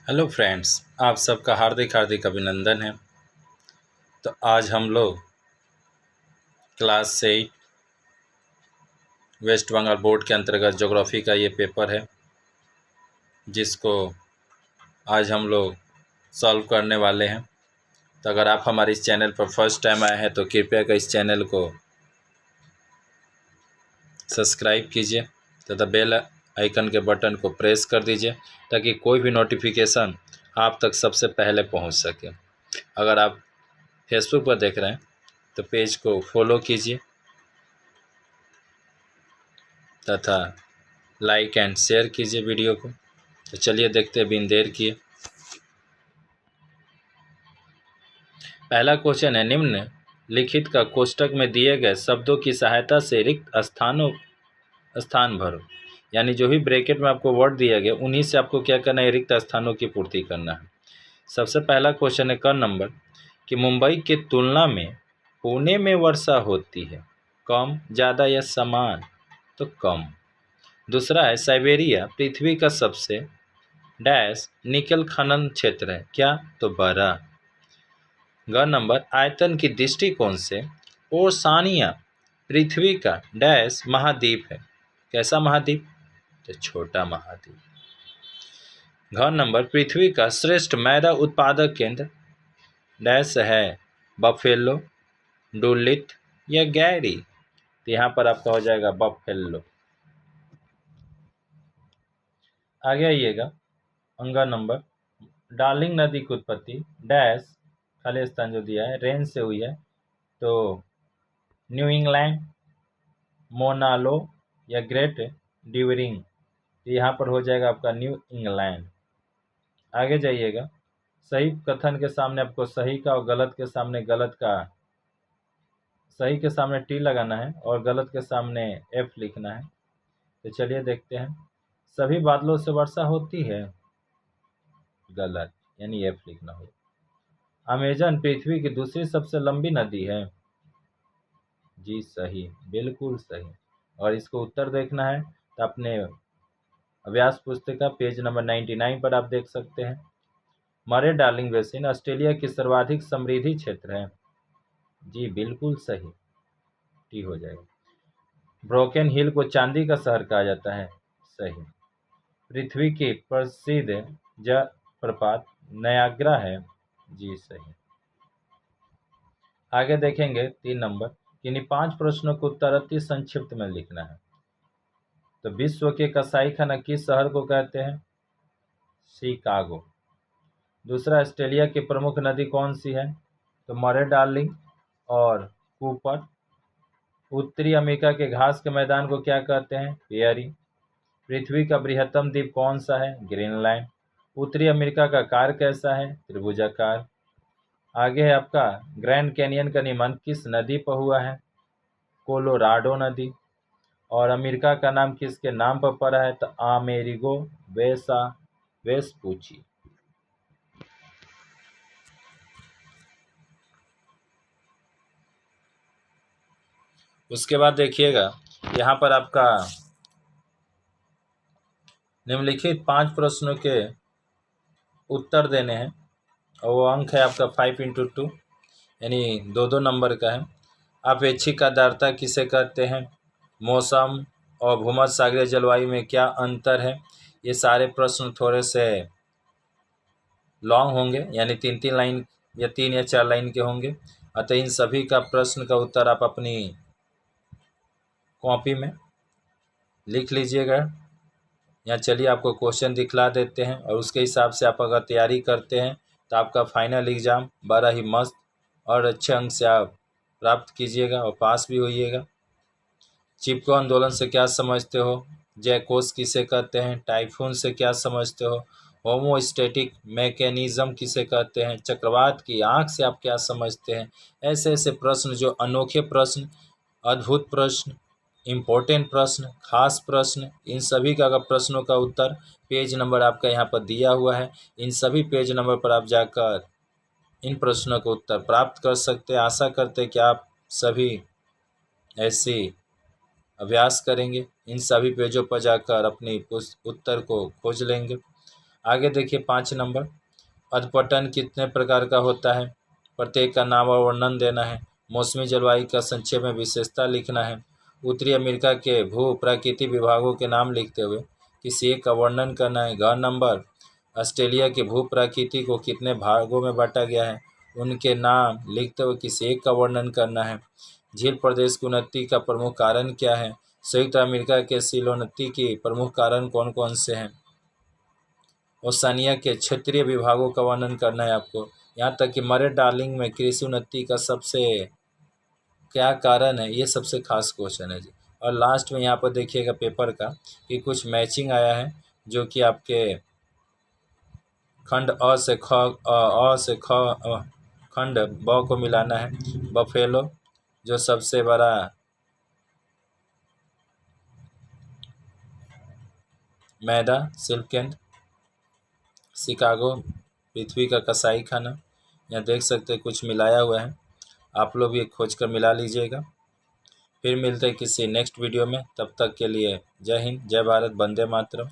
Hello friends, आप सबका हार्दिक हार्दिक अभिनंदन है। तो आज हम लोग क्लास 8 वेस्ट बंगाल बोर्ड के अंतर्गत ज्योग्राफी का ये पेपर है, जिसको आज हम लोग सॉल्व करने वाले हैं। तो अगर आप हमारे इस चैनल पर फर्स्ट टाइम आए हैं तो कृपया कर इस चैनल को सब्सक्राइब कीजिए तथा बेल आइकन के बटन को प्रेस कर दीजिए ताकि कोई भी नोटिफिकेशन आप तक सबसे पहले पहुंच सके। अगर आप फेसबुक पर देख रहे हैं तो पेज को फॉलो कीजिए तथा लाइक एंड शेयर कीजिए वीडियो को। तो चलिए देखते हैं बिन देर किए। पहला क्वेश्चन है, निम्न लिखित का कोष्टक में दिए गए शब्दों की सहायता से रिक्त स्थान भरो। यानी जो भी ब्रैकेट में आपको वर्ड दिया गया उन्हीं से आपको क्या करना है, रिक्त स्थानों की पूर्ति करना है। सबसे पहला क्वेश्चन है क नंबर कि मुंबई की तुलना में पुणे में वर्षा होती है, कम, ज़्यादा या समान? तो कम। दूसरा है, साइबेरिया पृथ्वी का सबसे डैश निकल खनन क्षेत्र है, क्या? तो बड़ा। ग नंबर, आयतन की दृष्टिकोण से ओशानिया पृथ्वी का डैश महाद्वीप है, कैसा महाद्वीप? तो छोटा महाद्वीप। घ नंबर, पृथ्वी का श्रेष्ठ मैदा उत्पादक केंद्र डैश है, बफेलो, डुलिथ या गैरी? तो यहाँ पर आपका हो जाएगा बफेलो। आगे आइएगा, अंगा नंबर, डार्लिंग नदी की उत्पत्ति डैश खाली स्थान जो दिया है रेन से हुई है, तो न्यू इंग्लैंड, मोनालो या ग्रेट ड्यूरिंग? तो यहाँ पर हो जाएगा आपका न्यू इंग्लैंड। आगे जाइएगा, सही कथन के सामने आपको सही का और गलत के सामने गलत का, सही के सामने टी लगाना है और गलत के सामने एफ लिखना है। तो चलिए देखते हैं। सभी बादलों से वर्षा होती है, गलत, यानी एफ लिखना होगा। अमेजन पृथ्वी की दूसरी सबसे लंबी नदी है, जी सही, बिल्कुल सही। और इसको उत्तर देखना है तो अपने अभ्यास पुस्तिका पेज नंबर 99 पर आप देख सकते हैं। मरे डार्लिंग बेसिन ऑस्ट्रेलिया की सर्वाधिक समृद्धि क्षेत्र है, जी बिल्कुल सही, टी हो जाएगा। ब्रोकन हिल को चांदी का शहर कहा जाता है, सही। पृथ्वी की प्रसिद्ध जलप्रपात नयाग्रा है, जी सही। आगे देखेंगे 3 नंबर, किन्हीं 5 प्रश्नों को उत्तर अति संक्षिप्त में लिखना है। तो विश्व के कसाई खाना किस शहर को कहते हैं? शिकागो। दूसरा, ऑस्ट्रेलिया की प्रमुख नदी कौन सी है? तो मरे डार्लिंग और कूपर। उत्तरी अमेरिका के घास के मैदान को क्या कहते हैं? पेयरी। पृथ्वी का बृहत्तम द्वीप कौन सा है? ग्रीनलैंड। उत्तरी अमेरिका का कार कैसा है? त्रिभुजाकार। आगे है आपका, ग्रैंड कैनियन का निर्माण किस नदी पर हुआ है? कोलोराडो नदी। और अमेरिका का नाम किसके नाम पर पड़ा है? तो अमेरिगो वेस्पूची। उसके बाद देखिएगा, यहाँ पर आपका निम्नलिखित 5 प्रश्नों के उत्तर देने हैं और वो अंक है आपका 5 × 2, यानी 2-2 नंबर का है। अपेक्षिक आर्द्रता किसे कहते हैं? मौसम और भूमध्यसागरीय जलवायु में क्या अंतर है? ये सारे प्रश्न थोड़े से लॉन्ग होंगे, यानी 3-3 लाइन या 3 या 4 लाइन के होंगे। अतः इन सभी का प्रश्न का उत्तर आप अपनी कॉपी में लिख लीजिएगा। यहाँ चलिए आपको क्वेश्चन दिखला देते हैं और उसके हिसाब से आप अगर तैयारी करते हैं तो आपका फाइनल एग्ज़ाम बड़ा ही मस्त और अच्छे अंक से आप प्राप्त कीजिएगा और पास भी होइएगा। चिपको आंदोलन से क्या समझते हो? जैकोस किसे कहते हैं? टाइफून से क्या समझते हो? होमोस्टैटिक मैकेनिज्म किसे कहते हैं? चक्रवात की आंख से आप क्या समझते हैं? ऐसे ऐसे प्रश्न, जो अनोखे प्रश्न, अद्भुत प्रश्न, इम्पोर्टेंट प्रश्न, खास प्रश्न, इन सभी का अगर प्रश्नों का उत्तर पेज नंबर आपका यहाँ पर दिया हुआ है, इन सभी पेज नंबर पर आप जाकर इन प्रश्नों का उत्तर प्राप्त कर सकते हैं। आशा करते हैं कि आप सभी ऐसे अभ्यास करेंगे, इन सभी पेजों पर जाकर अपनी उत्तर को खोज लेंगे। आगे देखिए 5 नंबर, अधपतन कितने प्रकार का होता है, प्रत्येक का नाम और वर्णन देना है। मौसमी जलवायु का संक्षेप में विशेषता लिखना है। उत्तरी अमेरिका के भू प्राकृतिक विभागों के नाम लिखते हुए किसी एक का वर्णन करना है। घ नंबर, ऑस्ट्रेलिया के भू प्राकृति को कितने भागों में बांटा गया है, उनके नाम लिखते हुए किसी एक का वर्णन करना है। झील प्रदेश की उन्नति का प्रमुख कारण क्या है, संयुक्त अमेरिका के शीलोन्नति के प्रमुख कारण कौन कौन से हैं। ओशानिया के क्षेत्रीय विभागों का वर्णन करना है आपको। यहाँ तक कि मरे डार्लिंग में कृषि उन्नति का सबसे क्या कारण है, ये सबसे खास क्वेश्चन है जी। और लास्ट में यहाँ पर देखिएगा पेपर का कि कुछ मैचिंग आया है जो कि आपके खंड अ से ख खंड ब को मिलाना है। बफेलो जो सबसे बड़ा मैदा सिल्केंड, शिकागो पृथ्वी का कसाई खाना। यहाँ देख सकते हैं कुछ मिलाया हुआ है, आप लोग ये खोज कर मिला लीजिएगा। फिर मिलते हैं किसी नेक्स्ट वीडियो में, तब तक के लिए जय हिंद, जय भारत, वंदे मातरम।